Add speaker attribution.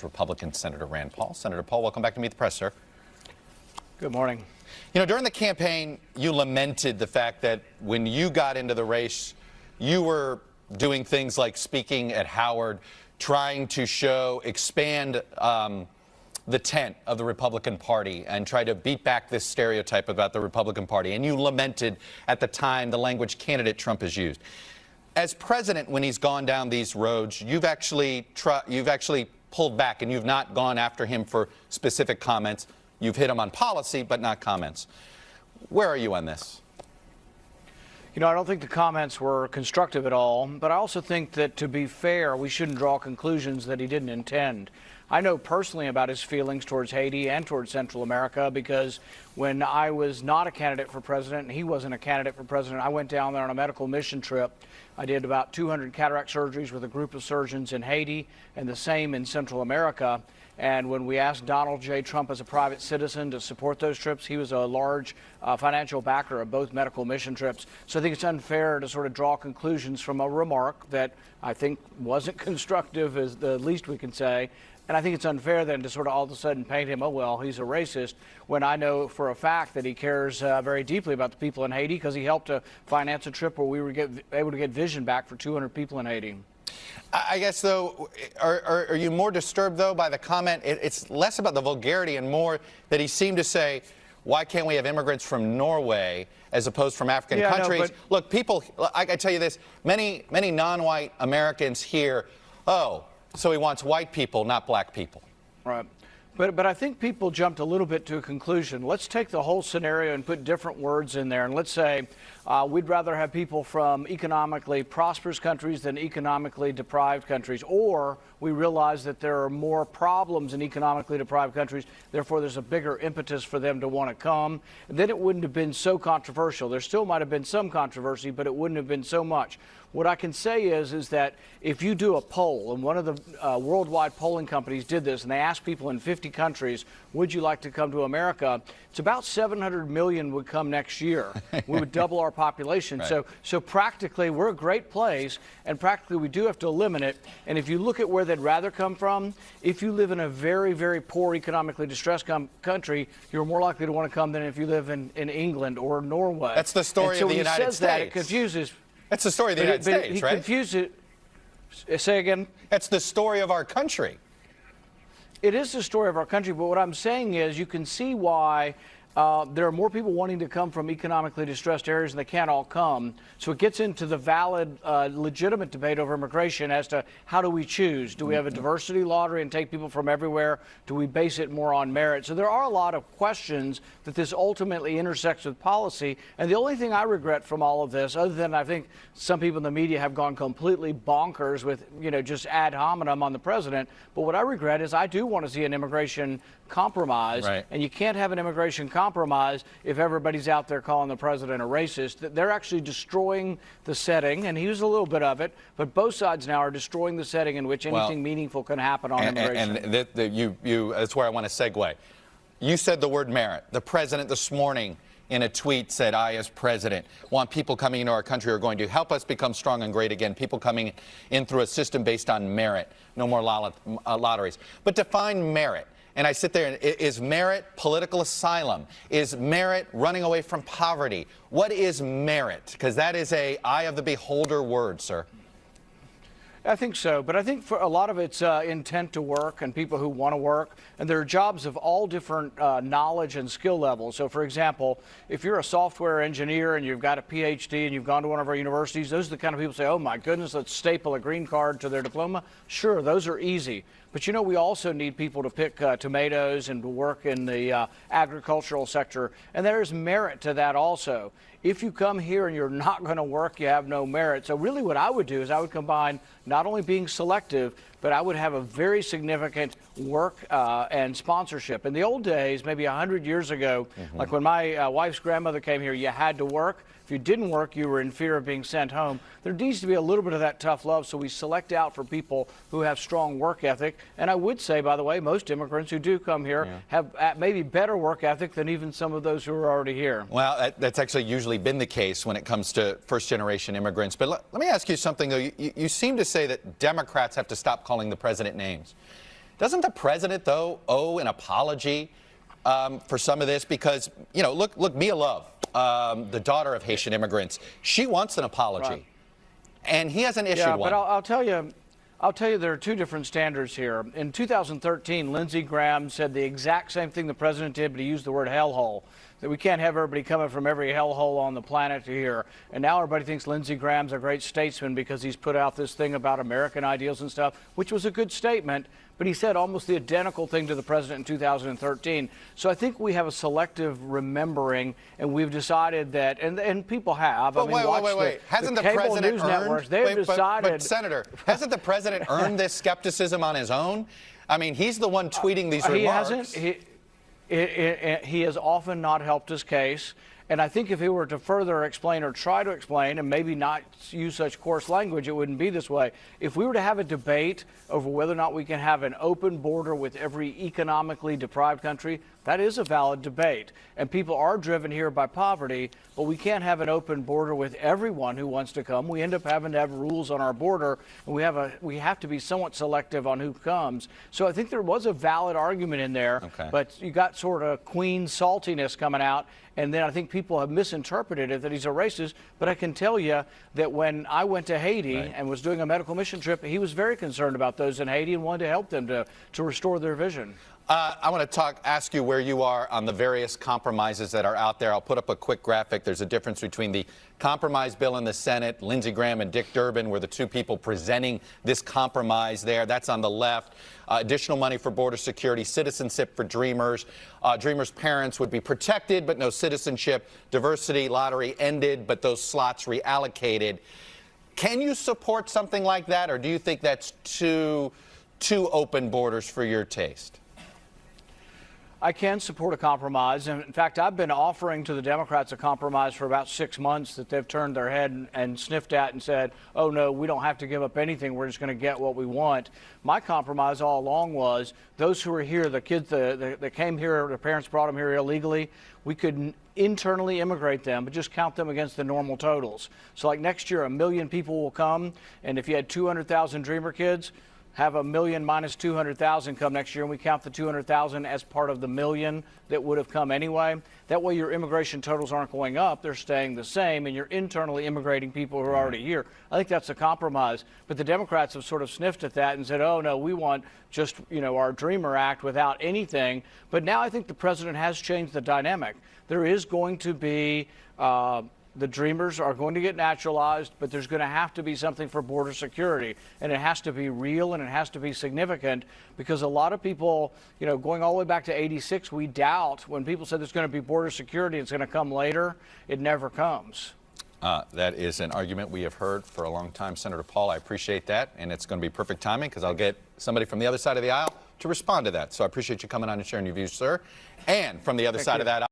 Speaker 1: Republican Senator Rand Paul. Senator Paul, welcome back to Meet the Press, sir.
Speaker 2: Good morning.
Speaker 1: You know, during the campaign, you lamented the fact that when you got into the race, you were doing things like speaking at Howard, trying to expand the tent of the Republican Party and try to beat back this stereotype about the Republican Party. And you lamented at the time the language candidate Trump has used. As president, when he's gone down these roads, you've actually pulled back and you've not gone after him for specific comments. You've hit him on policy, but not comments. Where are you on this?
Speaker 2: You know, I don't think the comments were constructive at all, but I also think that, to be fair, we shouldn't draw conclusions that he didn't intend. I know personally about his feelings towards Haiti and towards Central America because when I was not a candidate for president and he wasn't a candidate for president, I went down there on a medical mission trip. I did about 200 cataract surgeries with a group of surgeons in Haiti and the same in Central America. And when we asked Donald J. Trump as a private citizen to support those trips, he was a large financial backer of both medical mission trips. So I think it's unfair to sort of draw conclusions from a remark that I think wasn't constructive, is the least we can say. And I think it's unfair then to sort of all of a sudden paint him, oh, well, he's a racist, when I know for a fact that he cares very deeply about the people in Haiti because he helped to finance a trip where we were able to get vision back for 200 people in Haiti.
Speaker 1: I guess, though, are you more disturbed, though, by the comment? It's less about the vulgarity and more that he seemed to say, why can't we have immigrants from Norway as opposed from African countries?
Speaker 2: No,
Speaker 1: look, people, I can tell you this, many non-white Americans hear, oh, so he wants white people, not black people.
Speaker 2: Right. But I think people jumped a little bit to a conclusion. Let's take the whole scenario and put different words in there. And let's say we'd rather have people from economically prosperous countries than economically deprived countries. Or we realize that there are more problems in economically deprived countries. Therefore, there's a bigger impetus for them to want to come. And then it wouldn't have been so controversial. There still might have been some controversy, but it wouldn't have been so much. What I can say is that if you do a poll, and one of the worldwide polling companies did this, and they asked people in 50 countries, would you like to come to America? It's about 700 million would come next year. We would double our population. Right. So practically, we're a great place, and practically we do have to eliminate it. And if you look at where they'd rather come from, if you live in a very, very poor, economically distressed country, you're more likely to want to come than if you live in England or Norway.
Speaker 1: That's the story of the United States.
Speaker 2: So when he says that, it confuses.
Speaker 1: That's the story of the United States, right?
Speaker 2: He confused it. Say again?
Speaker 1: That's the story of our country.
Speaker 2: It is the story of our country, but what I'm saying is you can see why there are more people wanting to come from economically distressed areas and they can't all come. So it gets into the valid, legitimate debate over immigration as to how do we choose? Do we have a diversity lottery and take people from everywhere? Do we base it more on merit? So there are a lot of questions that this ultimately intersects with policy. And the only thing I regret from all of this, other than I think some people in the media have gone completely bonkers with, just ad hominem on the president, but what I regret is I do want to see an immigration compromise,
Speaker 1: right.
Speaker 2: And you can't have an immigration compromise if everybody's out there calling the president a racist. They're actually destroying the setting, and he was a little bit of it, but both sides now are destroying the setting in which anything meaningful can happen on immigration.
Speaker 1: And that's where I want to segue. You said the word merit. The president this morning in a tweet said, I, as president, want people coming into our country who are going to help us become strong and great again, people coming in through a system based on merit, no more lotteries. But define merit. And I sit there and is merit political asylum? Is merit running away from poverty? What is merit? Because that is a eye of the beholder word, sir.
Speaker 2: I think so, but I think for a lot of it's intent to work and people who want to work, and there are jobs of all different knowledge and skill levels. So, for example, if you're a software engineer and you've got a PhD and you've gone to one of our universities, those are the kind of people who say, oh my goodness, let's staple a green card to their diploma. Sure, those are easy. But we also need people to pick tomatoes and to work in the agricultural sector, and there's merit to that also. If you come here and you're not going to work, you have no merit. So really what I would do is I would combine not only being selective, but I would have a very significant work and sponsorship. In the old days, maybe 100 years ago, like when my wife's grandmother came here, you had to work. If you didn't work, you were in fear of being sent home. There needs to be a little bit of that tough love, so we select out for people who have strong work ethic. And I would say, by the way, most immigrants who do come here have maybe better work ethic than even some of those who are already here.
Speaker 1: Well, that's actually usually been the case when it comes to first-generation immigrants. But let me ask you something, though. You seem to say that Democrats have to stop calling the president names. Doesn't the president, though, owe an apology for some of this? Because, you know, look, Mia Love, the daughter of Haitian immigrants, she wants an apology. Right. And he hasn't issued one.
Speaker 2: But I'll tell you, there are two different standards here. In 2013, Lindsey Graham said the exact same thing the president did, but he used the word hellhole. That we can't have everybody coming from every hellhole on the planet to here. And now everybody thinks Lindsey Graham's a great statesman because he's put out this thing about American ideals and stuff, which was a good statement. But he said almost the identical thing to the president in 2013. So I think we have a selective remembering, and we've decided that, and people have.
Speaker 1: But wait. Hasn't the president earned? But Senator, hasn't the president earned this skepticism on his own? I mean, he's the one tweeting these remarks.
Speaker 2: He hasn't. He has often not helped his case. And I think if he were to further explain or try to explain and maybe not use such coarse language, it wouldn't be this way. If we were to have a debate over whether or not we can have an open border with every economically deprived country, that is a valid debate. And people are driven here by poverty, but we can't have an open border with everyone who wants to come. We end up having to have rules on our border, and we have to be somewhat selective on who comes. So I think there was a valid argument in there, but you got sort of Queen saltiness coming out. And then I think people have misinterpreted it that he's a racist. But I can tell you that when I went to Haiti and was doing a medical mission trip, he was very concerned about those in Haiti and wanted to help them to restore their vision.
Speaker 1: I want to ask you where you are on the various compromises that are out there. I'll put up a quick graphic. There's a difference between the compromise bill in the Senate. Lindsey Graham and Dick Durbin were the two people presenting this compromise there. That's on the left. Additional money for border security, citizenship for Dreamers. Dreamers' parents would be protected, but no citizenship. Diversity lottery ended, but those slots reallocated. Can you support something like that, or do you think that's too open borders for your taste?
Speaker 2: I can support a compromise. And in fact, I've been offering to the Democrats a compromise for about 6 months that they've turned their head and sniffed at and said, oh, no, we don't have to give up anything. We're just going to get what we want. My compromise all along was those who are here, the kids that came here, their parents brought them here illegally, we could internally immigrate them, but just count them against the normal totals. So like next year, 1 million people will come. And if you had 200,000 Dreamer kids, have 1 million minus 200,000 come next year, and we count the 200,000 as part of the million that would have come anyway. That way your immigration totals aren't going up, they're staying the same, and you're internally immigrating people who are already here. I think that's a compromise. But the Democrats have sort of sniffed at that and said, oh, no, we want just, our Dreamer Act without anything. But now I think the president has changed the dynamic. There is going to be the Dreamers are going to get naturalized, but there's going to have to be something for border security. And it has to be real and it has to be significant, because a lot of people, going all the way back to '86, we doubt when people said there's going to be border security, it's going to come later. It never comes.
Speaker 1: That is an argument we have heard for a long time. Senator Paul, I appreciate that. And it's going to be perfect timing because I'll get somebody from the other side of the aisle to respond to that. So I appreciate you coming on and sharing your views, sir. And from the other side of that aisle,